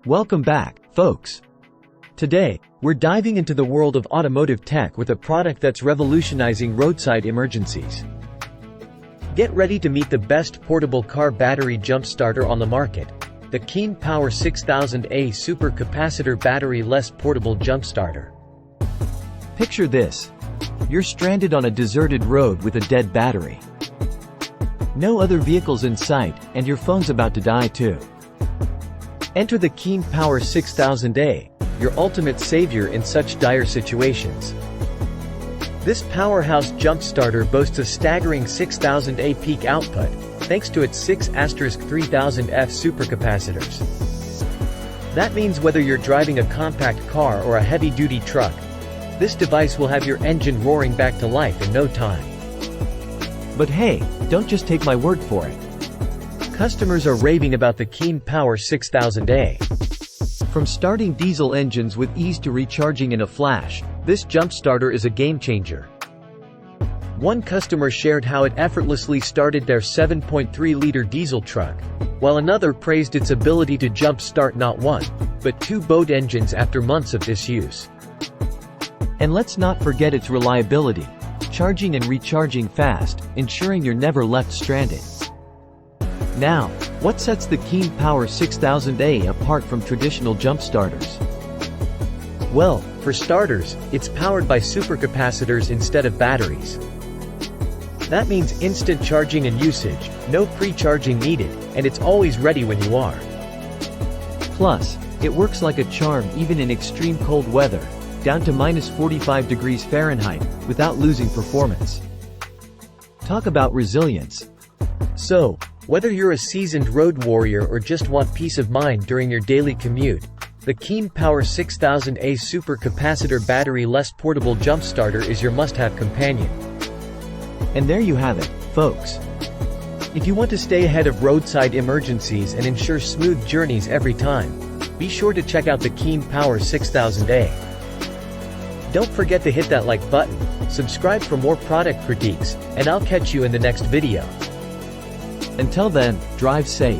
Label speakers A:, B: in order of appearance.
A: Welcome back, folks. Today, we're diving into the world of automotive tech with a product that's revolutionizing roadside emergencies. Get ready to meet the best portable car battery jump starter on the market, the KeenPower 6000A Super Capacitor Battery Less Portable Jump Starter. Picture this. You're stranded on a deserted road with a dead battery. No other vehicles in sight, and your phone's about to die too. Enter the KeenPower 6000A, your ultimate savior in such dire situations. This powerhouse jump starter boasts a staggering 6000A peak output, thanks to its 6*3000F supercapacitors. That means whether you're driving a compact car or a heavy-duty truck, this device will have your engine roaring back to life in no time. But hey, don't just take my word for it. Customers are raving about the KeenPower 6000A. From starting diesel engines with ease to recharging in a flash, this jump starter is a game-changer. One customer shared how it effortlessly started their 7.3-liter diesel truck, while another praised its ability to jump-start not one, but two boat engines after months of disuse. And let's not forget its reliability, charging and recharging fast, ensuring you're never left stranded. Now, what sets the KeenPower 6000A apart from traditional jump starters? Well, for starters, it's powered by supercapacitors instead of batteries. That means instant charging and usage, no pre-charging needed, and it's always ready when you are. Plus, it works like a charm even in extreme cold weather, down to -45 degrees Fahrenheit, without losing performance. Talk about resilience. So, whether you're a seasoned road warrior or just want peace of mind during your daily commute, the KeenPower 6000A Super Capacitor Battery Less Portable Jump Starter is your must-have companion. And there you have it, folks. If you want to stay ahead of roadside emergencies and ensure smooth journeys every time, be sure to check out the KeenPower 6000A. Don't forget to hit that like button, subscribe for more product critiques, and I'll catch you in the next video. Until then, drive safe.